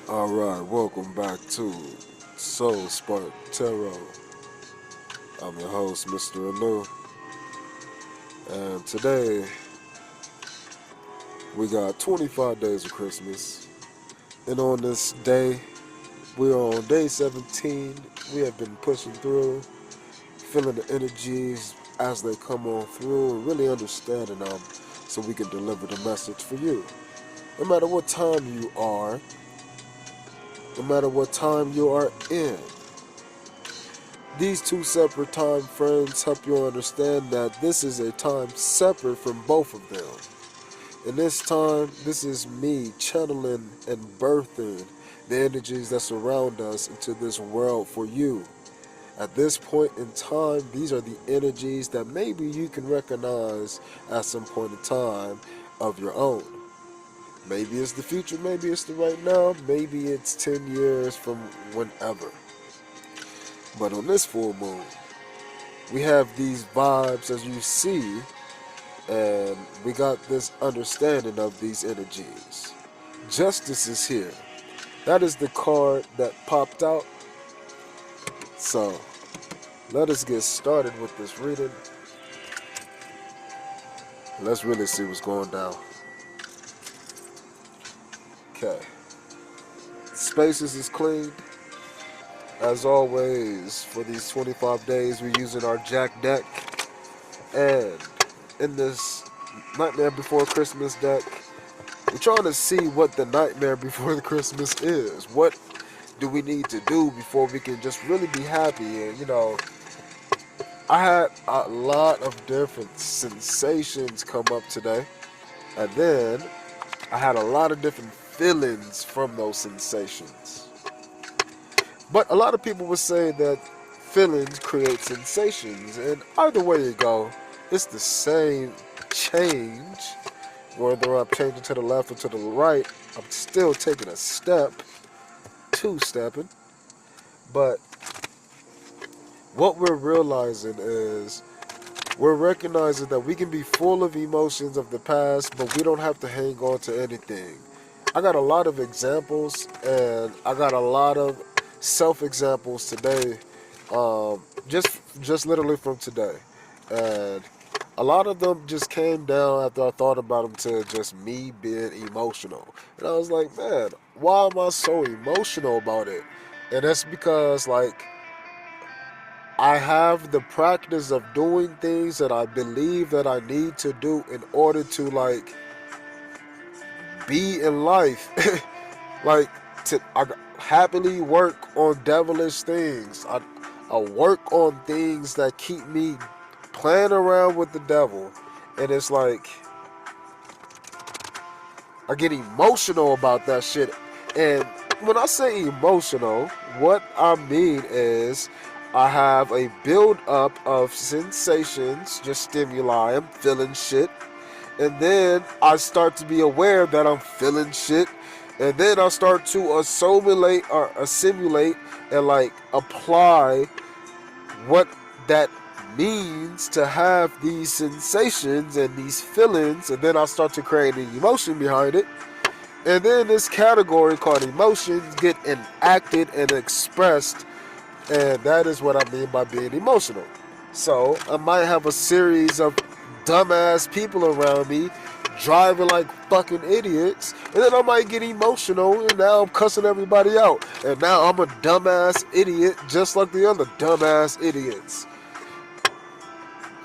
Alright, welcome back to Soul Spark Tarot. I'm your host, Mr. Anu, and today we got 25 days of Christmas. And on this day, we are on day 17. We have been pushing through, feeling the energies as they come on through, and really understanding them so we can deliver the message for you. No matter what time you are, no matter what time you are in. These two separate time frames help you understand that this is a time separate from both of them. In this time, this is me channeling and birthing the energies that surround us into this world for you. At this point in time, these are the energies that maybe you can recognize at some point in time of your own. Maybe it's the future, maybe it's the right now, maybe it's 10 years from whenever. But on this full moon, we have these vibes as you see, and we got this understanding of these energies. Justice is here. That is the card that popped out. So, let us get started with this reading. Let's really see what's going down. Okay. Spaces is cleaned. As always, for these 25 days, we're using our Jack deck. And in this Nightmare Before Christmas deck, we're trying to see what the Nightmare Before the Christmas is. What do we need to do before we can just really be happy? And, I had a lot of different sensations come up today. And then I had a lot of different feelings from those sensations. But a lot of people would say that feelings create sensations, and either way you go, it's the same change. Whether I'm changing to the left or to the right, I'm still taking a step, two-stepping. But what we're realizing is we're recognizing that we can be full of emotions of the past, but we don't have to hang on to anything. I got a lot of examples, and I got a lot of self-examples today, just literally from today, and a lot of them just came down after I thought about them to just me being emotional, and I was like, man, why am I so emotional about it? And that's because I have the practice of doing things that I believe that I need to do in order to be in life. I happily work on devilish things. I work on things that keep me playing around with the devil. And it's like, I get emotional about that shit. And when I say emotional, what I mean is I have a build up of sensations, just stimuli. I'm feeling shit. And then I start to be aware that I'm feeling shit. And then I start to assimilate and apply what that means to have these sensations and these feelings. And then I start to create an emotion behind it. And then this category called emotions get enacted and expressed. And that is what I mean by being emotional. So I might have a series of dumbass people around me driving like fucking idiots, and then I might get emotional, and now I'm cussing everybody out, and now I'm a dumbass idiot just like the other dumbass idiots.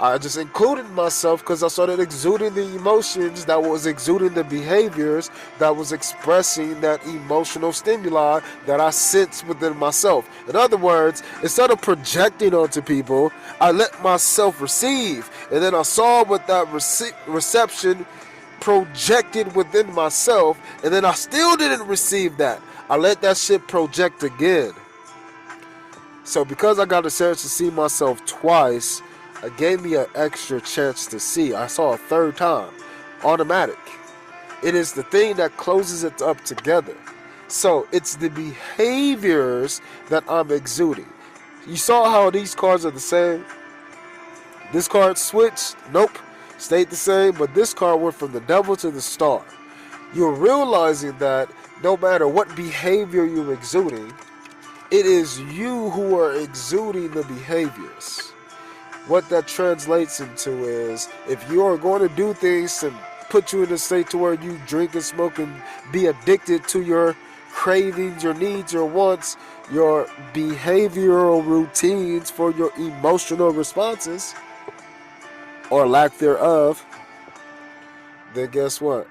I just included myself because I started exuding the emotions that was exuding the behaviors that was expressing that emotional stimuli that I sense within myself. In other words, instead of projecting onto people, I let myself receive, and then I saw what that reception projected within myself, and then I still didn't receive that. I let that shit project again. So because I got a chance to see myself twice, it gave me an extra chance to see. I saw a third time. Automatic. It is the thing that closes it up together. So it's the behaviors that I'm exuding. You saw how these cards are the same? This card switched? Nope. Stayed the same, but this card went from the devil to the star. You're realizing that no matter what behavior you're exuding, it is you who are exuding the behaviors. What that translates into is if you are going to do things to put you in a state to where you drink and smoke and be addicted to your cravings, your needs, your wants, your behavioral routines for your emotional responses or lack thereof, then guess what?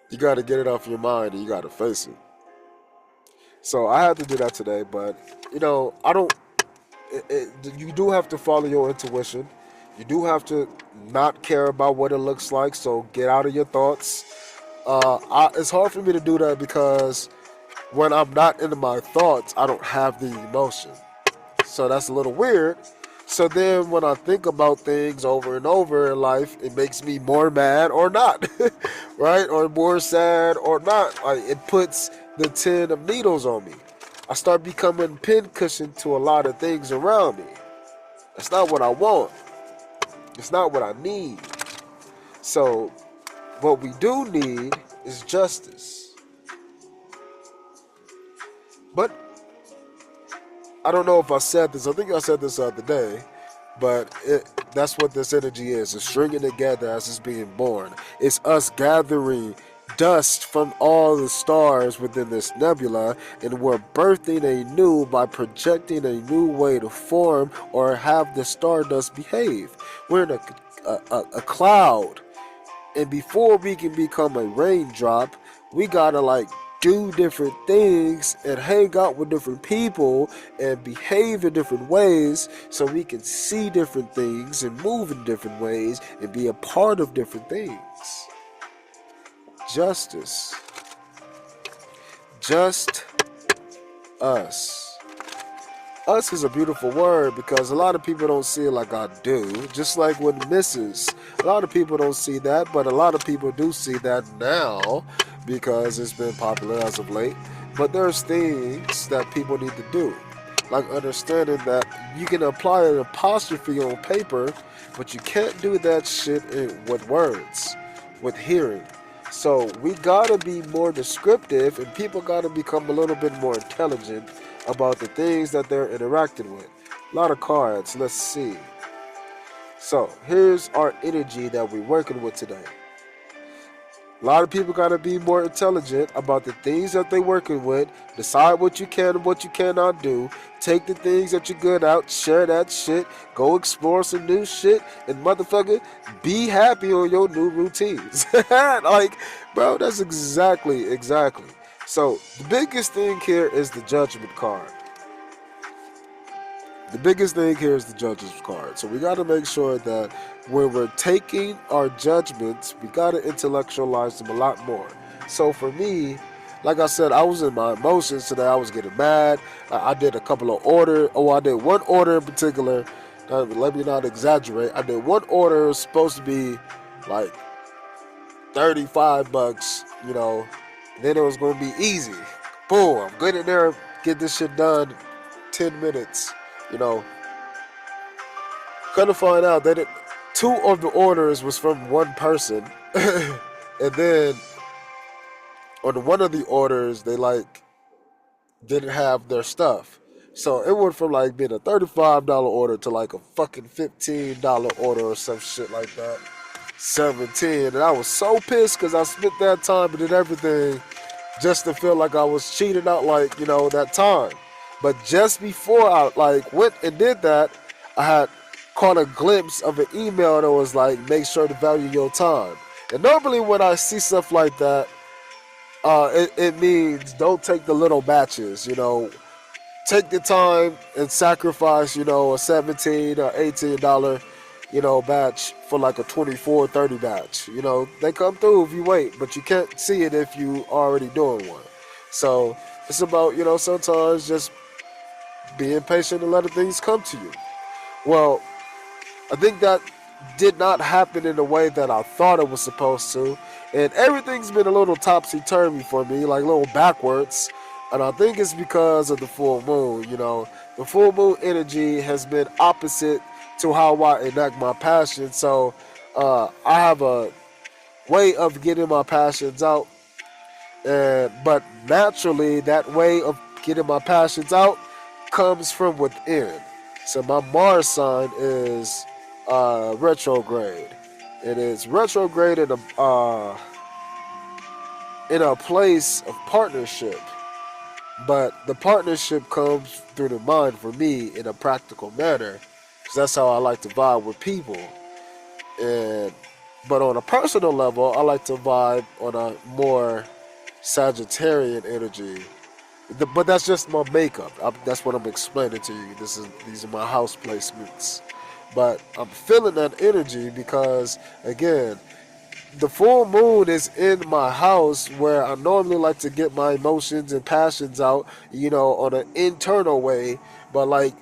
You got to get it off your mind and you got to face it. So I had to do that today, but I don't. You do have to follow your intuition. You do have to not care about what it looks like. So get out of your thoughts. It's hard for me to do that because when I'm not into my thoughts, I don't have the emotion. So that's a little weird. So then when I think about things over and over in life, it makes me more mad or not, right? Or more sad or not. Like it puts the 10 of needles on me. I start becoming pincushion to a lot of things around me. That's not what I want. It's not what I need. So what we do need is justice. But I don't know if I said this. I think I said this the other day. But that's what this energy is. It's stringing together as it's being born. It's us gathering dust from all the stars within this nebula, and we're birthing a new by projecting a new way to form or have the stardust behave. We're in a cloud, and before we can become a raindrop, we gotta do different things and hang out with different people and behave in different ways so we can see different things and move in different ways and be a part of different things. Justice. Just us. Us is a beautiful word because a lot of people don't see it like I do. Just like with Mrs. A lot of people don't see that, but a lot of people do see that now because it's been popular as of late. But there's things that people need to do. Like understanding that you can apply an apostrophe on paper, but you can't do that shit with words, with hearing. So we gotta be more descriptive and people gotta become a little bit more intelligent about the things that they're interacting with. A lot of cards, let's see. So here's our energy that we're working with today. A lot of people got to be more intelligent about the things that they're working with. Decide what you can and what you cannot do. Take the things that you're good at, share that shit, go explore some new shit, and motherfucker, be happy on your new routines. Bro, that's exactly. So the biggest thing here is the judgment card. The biggest thing here is the judge's card. So we got to make sure that when we're taking our judgments, we got to intellectualize them a lot more. So for me, like I said, I was in my emotions today. I was getting mad. I did a couple of orders. I did one order in particular. Let me not exaggerate. I did one order. It was supposed to be like $35, Then it was going to be easy. Boom, I'm good in there. Get this shit done. 10 minutes. Come to find out that two of the orders was from one person, and then on one of the orders they didn't have their stuff, so it went from being a $35 order to a fucking $15 order or some shit like that, 17, and I was so pissed because I spent that time and did everything just to feel like I was cheating out that time. But just before I went and did that, I had caught a glimpse of an email that was make sure to value your time. And normally when I see stuff like that, it means don't take the little batches, Take the time and sacrifice, a $17 or $18, batch for a 24, 30 batch. They come through if you wait, but you can't see it if you already doing one. So it's about, sometimes just being patient and letting things come to you. Well, I think that did not happen in the way that I thought it was supposed to. And everything's been a little topsy-turvy for me, a little backwards. And I think it's because of the full moon, The full moon energy has been opposite to how I enact my passion. So I have a way of getting my passions out, but naturally, that way of getting my passions out comes from within. So my Mars sign is retrograde. It is retrograde in a place of partnership, but the partnership comes through the mind for me in a practical manner, because that's how I like to vibe with people. And but on a personal level, I like to vibe on a more Sagittarian energy. But that's just my makeup. That's what I'm explaining to you. These are my house placements. But I'm feeling that energy because, again, the full moon is in my house where I normally like to get my emotions and passions out, on an internal way. But like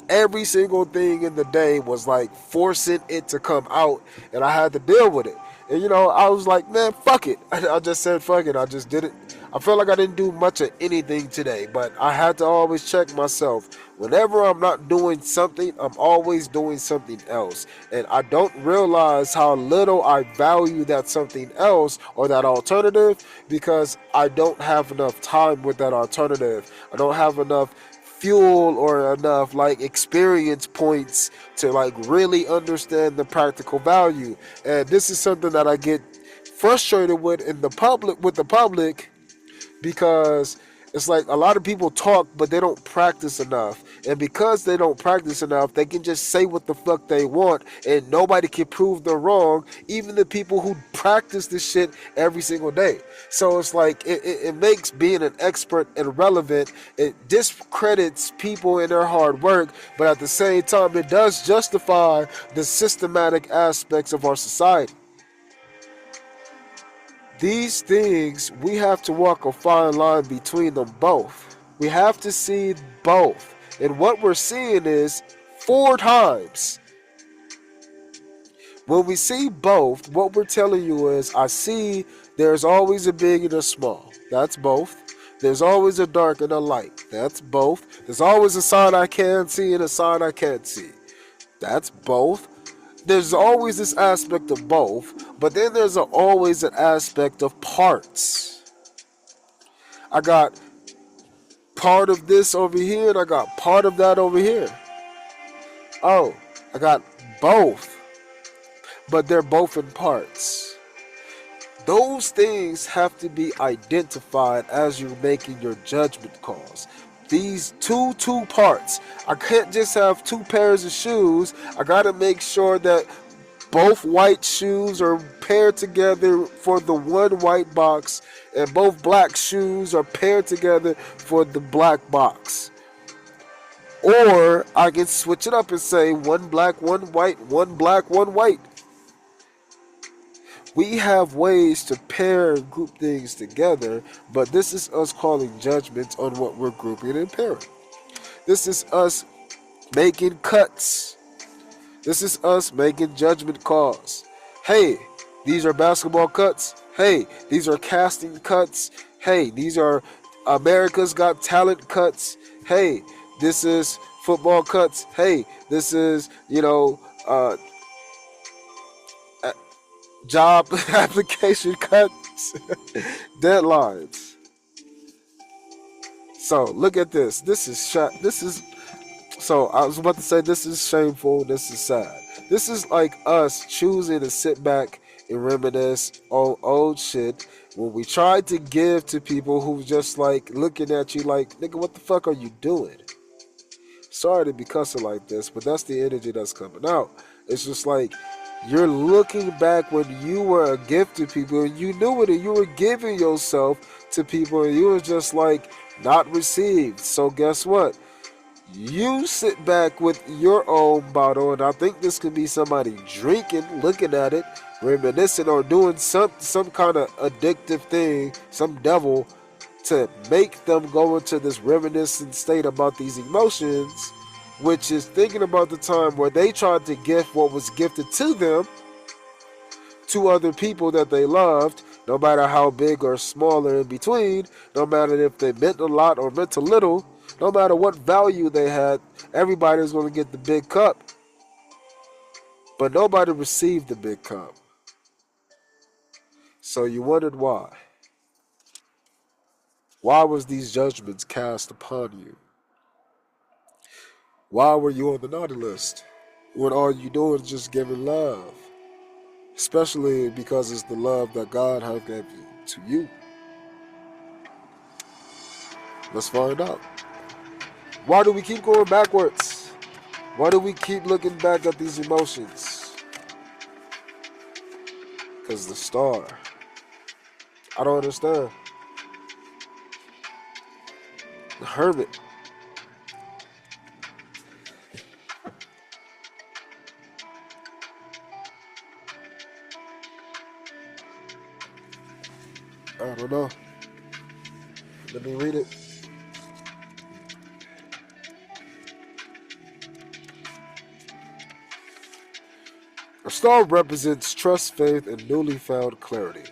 every single thing in the day was like forcing it to come out, and I had to deal with it. And I was like, man, fuck it. I just said fuck it. I just did it. I felt like I didn't do much of anything today, but I had to always check myself. Whenever I'm not doing something, I'm always doing something else. And I don't realize how little I value that something else or that alternative because I don't have enough time with that alternative. I don't have enough fuel or enough like experience points to like really understand the practical value. And this is something that I get frustrated with the public, because it's like a lot of people talk but they don't practice enough, and because they don't practice enough they can just say what the fuck they want and nobody can prove them wrong, even the people who practice this shit every single day. So it's like it makes being an expert irrelevant. It discredits people in their hard work, but at the same time it does justify the systematic aspects of our society. These things, we have to walk a fine line between them both. We have to see both. And what we're seeing is 4 times. When we see both, what we're telling you is, I see there's always a big and a small. That's both. There's always a dark and a light. That's both. There's always a sign I can see and a sign I can't see. That's both. There's always this aspect of both, but then there's always an aspect of parts. I got part of this over here, and I got part of that over here. Oh, I got both, but they're both in parts. Those things have to be identified as you're making your judgment calls. These two parts. I can't just have 2 pairs of shoes. I gotta make sure that both white shoes are paired together for the one white box, and both black shoes are paired together for the black box. Or I can switch it up and say 1 black, 1 white, 1 black, 1 white. We have ways to pair and group things together, but this is us calling judgments on what we're grouping and pairing. This is us making cuts. This is us making judgment calls. Hey, these are basketball cuts. Hey, these are casting cuts. Hey, these are America's Got Talent cuts. Hey, this is football cuts. Hey, this is, job application cuts, deadlines. So look at this. So I was about to say this is shameful. This is sad. This is like us choosing to sit back and reminisce on old shit when we tried to give to people who just like looking at you like, nigga, what the fuck are you doing? Sorry to be cussing like this, but that's the energy that's coming out. It's just like, you're looking back when you were a gift to people and you knew it and you were giving yourself to people and you were just like not received. So guess what? You sit back with your own bottle, and I think this could be somebody drinking, looking at it, reminiscing, or doing some kind of addictive thing, some devil, to make them go into this reminiscent state about these emotions, which is thinking about the time where they tried to gift what was gifted to them to other people that they loved, no matter how big or small or in between, no matter if they meant a lot or meant a little, no matter what value they had, everybody's going to get the big cup. But nobody received the big cup. So you wondered why. Why was these judgments cast upon you? Why were you on the naughty list? When all you do is just giving love. Especially because it's the love that God has given to you. Let's find out. Why do we keep going backwards? Why do we keep looking back at these emotions? Because the star. I don't understand. The hermit. I don't know. Let me read it. A star represents trust, faith, and newly found clarity.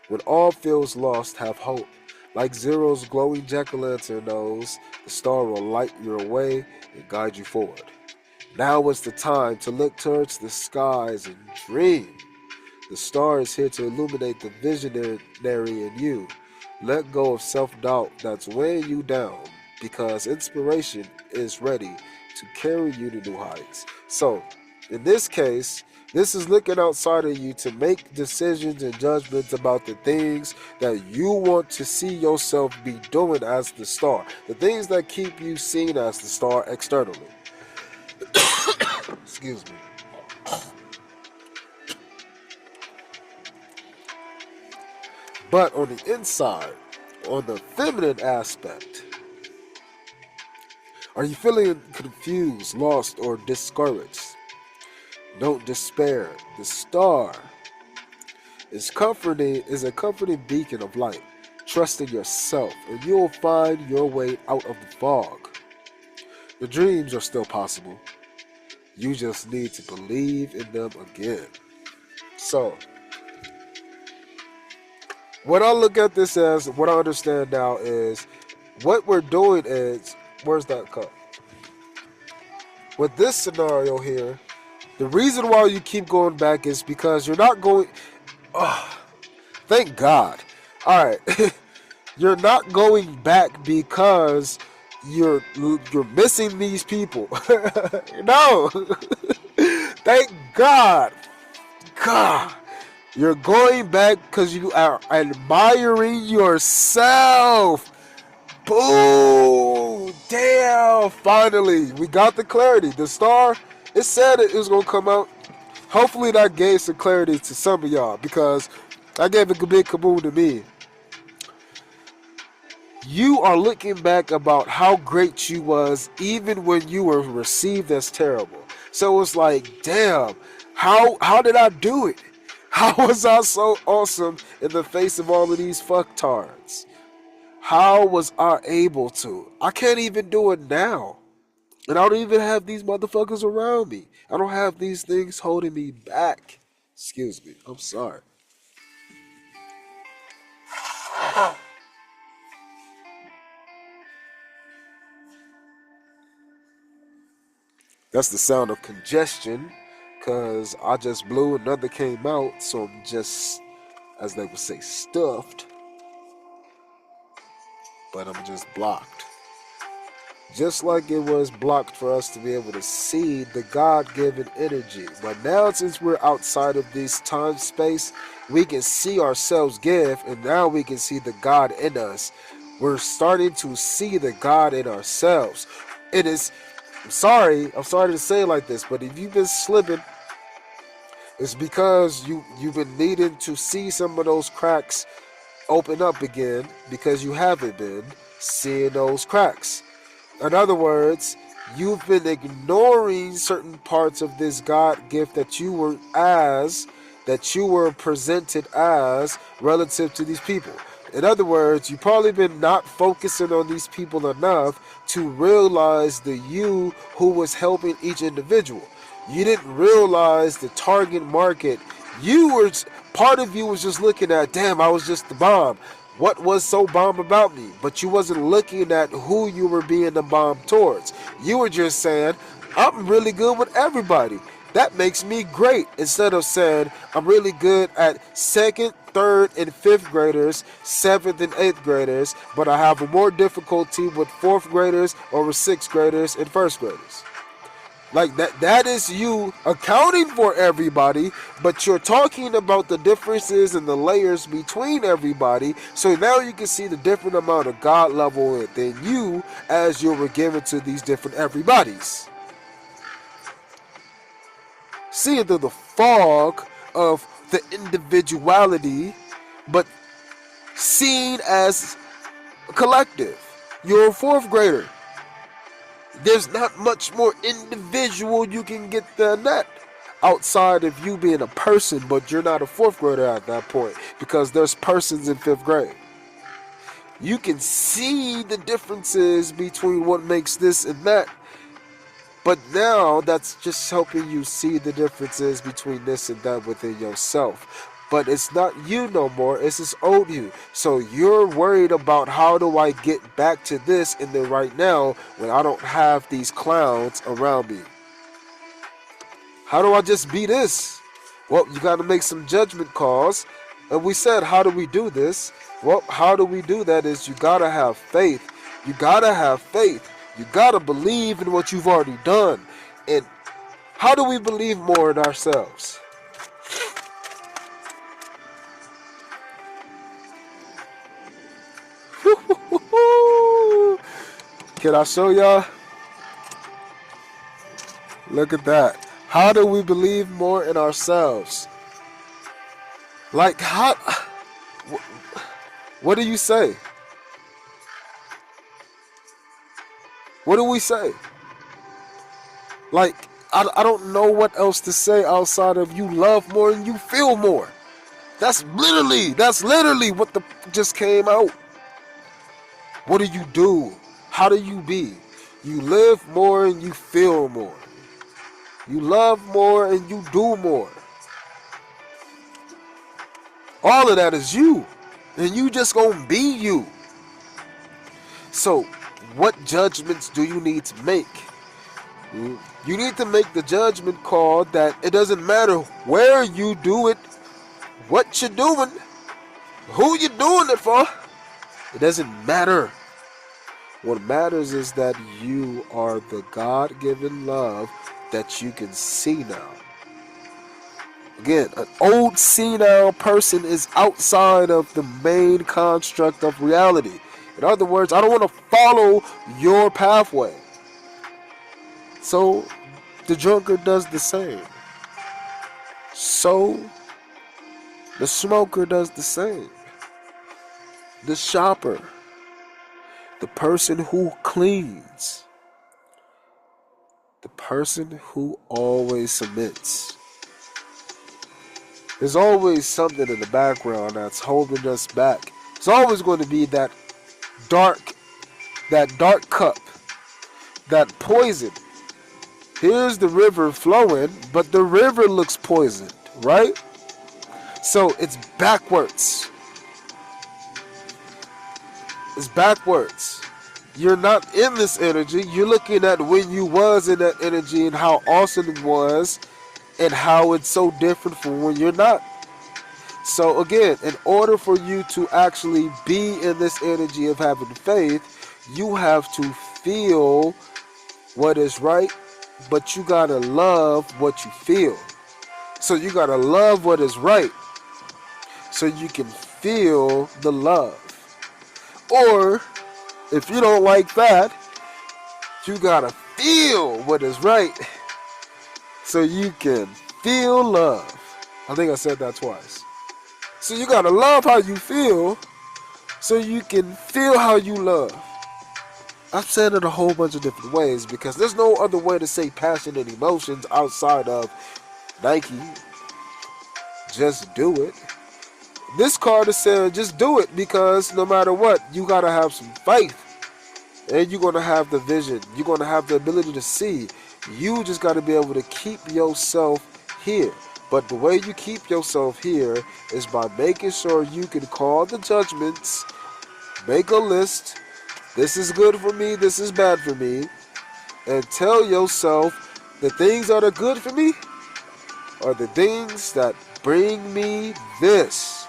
When all feels lost, have hope. Like Zero's glowing jack-o'-lantern nose, the star will light your way and guide you forward. Now is the time to look towards the skies and dream. The star is here to illuminate the visionary in you. Let go of self-doubt that's weighing you down, because inspiration is ready to carry you to new heights. So, in this case, this is looking outside of you to make decisions and judgments about the things that you want to see yourself be doing as the star. The things that keep you seen as the star externally. Excuse me. But on the inside, on the feminine aspect, are you feeling confused, lost, or discouraged? Don't despair. The star is a comforting beacon of light. Trust in yourself, and you'll find your way out of the fog. Your dreams are still possible. You just need to believe in them again. So, what I look at this as, what I understand now is, what we're doing is, where's that cup? With this scenario here, the reason why you keep going back is because you're not going, thank God. All right. You're not going back because you're missing these people. No. Thank God. God. You're going back because you are admiring yourself. Boom! Damn! Finally, we got the clarity. The star, it said it was going to come out. Hopefully that gave some clarity to some of y'all, because I gave a big kaboom to me. You are looking back about how great you was even when you were received as terrible. So it's like, damn, how did I do it? How was I so awesome in the face of all of these fucktards? How was I able to? I can't even do it now. And I don't even have these motherfuckers around me. I don't have these things holding me back. Excuse me. I'm sorry. That's the sound of congestion, because I just blew, another came out, so I'm just, as they would say, stuffed. But I'm just blocked. Just like it was blocked for us to be able to see the God-given energy. But now, since we're outside of this time space, we can see ourselves give, and now we can see the God in us. We're starting to see the God in ourselves. It is, I'm sorry to say it like this, but if you've been slipping, it's because you've been needing to see some of those cracks open up again, because you haven't been seeing those cracks. In other words, you've been ignoring certain parts of this God gift that you were presented as relative to these people. In other words, you've probably been not focusing on these people enough to realize the you who was helping each individual. You didn't realize the target market. Part of you was just looking at, damn, I was just the bomb. What was so bomb about me? But you wasn't looking at who you were being the bomb towards. You were just saying, I'm really good with everybody. That makes me great. Instead of saying I'm really good at 2nd, 3rd, and 5th graders, 7th and 8th graders, but I have a more difficulty with 4th graders or with 6th graders and 1st graders. Like that is you accounting for everybody, but you're talking about the differences and the layers between everybody. So now you can see the different amount of God level within you as you were given to these different everybody's. Seeing through the fog of the individuality, but seen as a collective. You're a 4th grader. There's not much more individual you can get than that. Outside of you being a person, but you're not a 4th grader at that point, because there's persons in 5th grade. You can see the differences between what makes this and that. But now that's just helping you see the differences between this and that within yourself. But it's not you no more, it's this old you. So you're worried about how do I get back to this in the right now when I don't have these clowns around me. How do I just be this? Well, you got to make some judgment calls. And we said, how do we do this? Well, how do we do that is you got to have faith. You got to have faith. You got to believe in what you've already done. And how do we believe more in ourselves? Can I show y'all? Look at that. How do we believe more in ourselves? Like, how? What do you say? What do we say? Like, I don't know what else to say outside of you love more and you feel more. That's literally what just came out. What do you do? How do you be? You live more and you feel more. You love more and you do more. All of that is you. And you just gonna be you. So, what judgments do you need to make? You need to make the judgment call that it doesn't matter where you do it, what you're doing, who you're doing it for. It doesn't matter. What matters is that you are the God-given love that you can see now. Again, an old senile person is outside of the main construct of reality. In other words, I don't want to follow your pathway. So, the drunkard does the same. So, the smoker does the same. The shopper. The person who cleans. The person who always submits. There's always something in the background that's holding us back. It's always going to be that dark cup, that poison. Here's the river flowing, but the river looks poisoned, right? So it's backwards. It's backwards. You're not in this energy. You're looking at when you was in that energy and how awesome it was and how it's so different from when you're not. So again, in order for you to actually be in this energy of having faith, you have to feel what is right, but you gotta love what you feel. So you gotta love what is right so you can feel the love. Or if you don't like that, you gotta feel what is right so you can feel love. I think I said that twice. So you gotta love how you feel so you can feel how you love. I've said it a whole bunch of different ways because there's no other way to say passion and emotions outside of Nike. Just do it. This card is saying just do it because no matter what, you gotta have some faith. And you're gonna have the vision. You're gonna have the ability to see. You just gotta be able to keep yourself here. But the way you keep yourself here is by making sure you can call the judgments, make a list. This is good for me, this is bad for me. And tell yourself the things that are good for me, are the things that bring me this.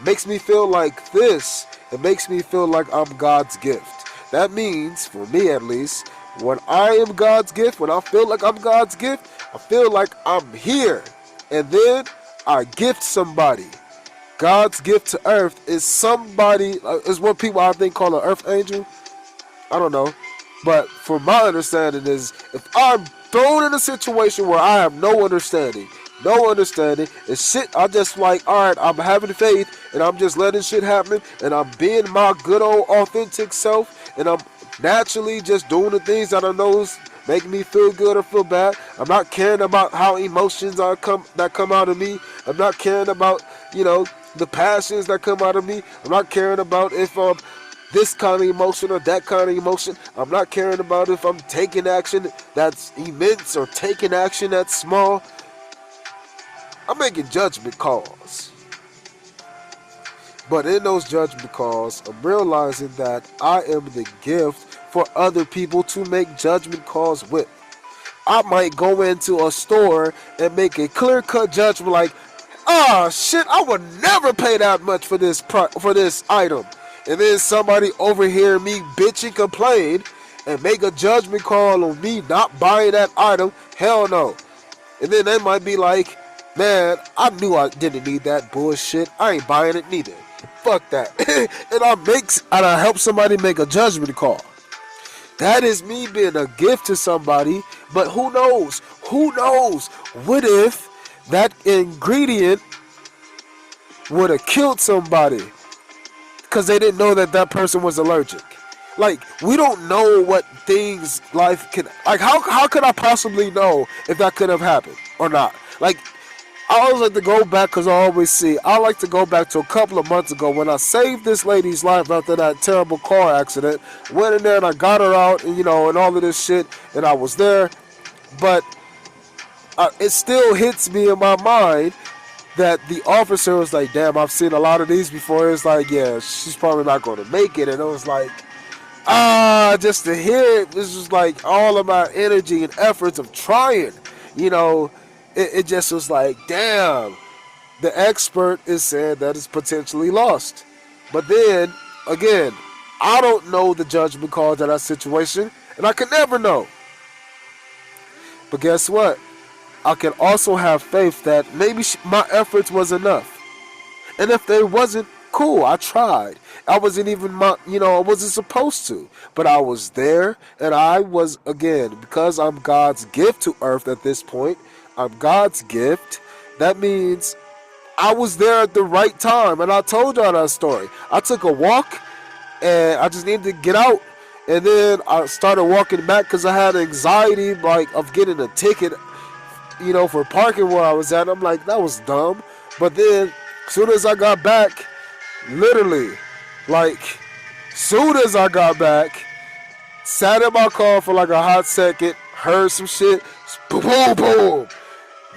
Makes me feel like this. It makes me feel like I'm God's gift. That means, for me at least, when I am God's gift, when I feel like I'm God's gift, I feel like I'm here. And then I gift somebody. God's gift to earth is somebody, is what people I think call an earth angel. I don't know. But from my understanding is, if I'm thrown in a situation where I have no understanding, it's shit, I just like, alright, I'm having faith, and I'm just letting shit happen, and I'm being my good old authentic self, and I'm naturally just doing the things that I know is making me feel good or feel bad. I'm not caring about how emotions that come out of me. I'm not caring about, the passions that come out of me. I'm not caring about if I'm this kind of emotion or that kind of emotion. I'm not caring about if I'm taking action that's immense or taking action that's small. I'm making judgment calls. But in those judgment calls, I'm realizing that I am the gift for other people to make judgment calls with. I might go into a store and make a clear-cut judgment like, shit, I would never pay that much for this item. And then somebody overhear me bitch and complain and make a judgment call on me not buying that item. Hell no. And then they might be like, man, I knew I didn't need that bullshit. I ain't buying it neither. Fuck that. and I help somebody make a judgment call. That is me being a gift to somebody. But who knows? What if that ingredient would have killed somebody because they didn't know that person was allergic? Like, we don't know what things life can... Like, how could I possibly know if that could have happened or not? Like, I always like to go back because I like to go back to a couple of months ago when I saved this lady's life after that terrible car accident. Went in there and I got her out, and and all of this shit, and I was there. But it still hits me in my mind that the officer was like, damn, I've seen a lot of these before. It's like, yeah, she's probably not going to make it. And it was like, just to hear it, this was like all of my energy and efforts of trying, it just was like, damn, the expert is saying that it's potentially lost. But then, again, I don't know the judgment call to that situation, and I can never know. But guess what? I can also have faith that maybe my efforts was enough. And if they wasn't, cool, I tried. I wasn't even I wasn't supposed to. But I was there, and I was, again, because I'm God's gift to earth at this point, I'm God's gift. That means I was there at the right time. And I told y'all that story. I took a walk, and I just needed to get out. And then I started walking back because I had anxiety, of getting a ticket, for parking where I was at. I'm like, that was dumb. But then, as soon as I got back, literally, soon as I got back, sat in my car for a hot second, heard some shit, boom, boom, boom.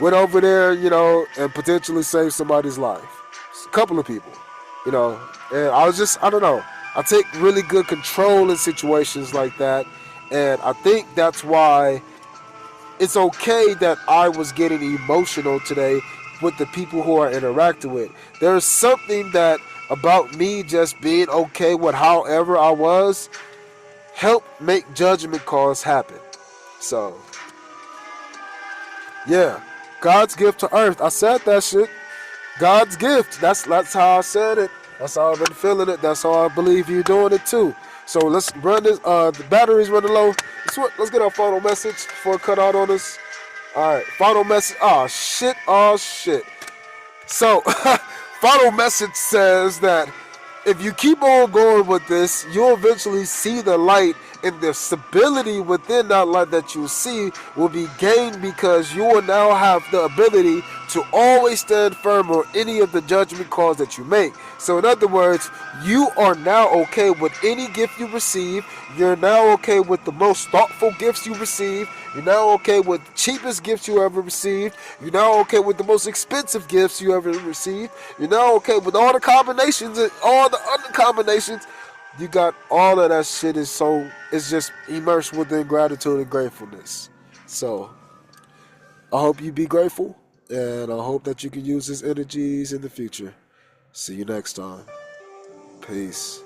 Went over there, and potentially saved somebody's life. A couple of people, and I was I don't know. I take really good control in situations like that, and I think that's why it's okay that I was getting emotional today with the people who are interacting with. There's something that about me just being okay with however I was helped make judgment calls happen. So, yeah, God's gift to earth. I said that shit. God's gift. That's how I said it. That's how I've been feeling it. That's how I believe you're doing it too. So let's run this. The battery's running low. Let's get our final message before I cut out on this. All right, final message. Oh shit. So, final message says that if you keep on going with this, you'll eventually see the light, and the stability within that light that you see will be gained because you will now have the ability to always stand firm on any of the judgment calls that you make. So in other words, you are now okay with any gift you receive. You're now okay with the most thoughtful gifts you receive. You're now okay with the cheapest gifts you ever received. You're now okay with the most expensive gifts you ever received. You're now okay with all the combinations and all the other combinations. You got all of that shit. It's just immersed within gratitude and gratefulness. So, I hope you be grateful, and I hope that you can use these energies in the future. See you next time. Peace.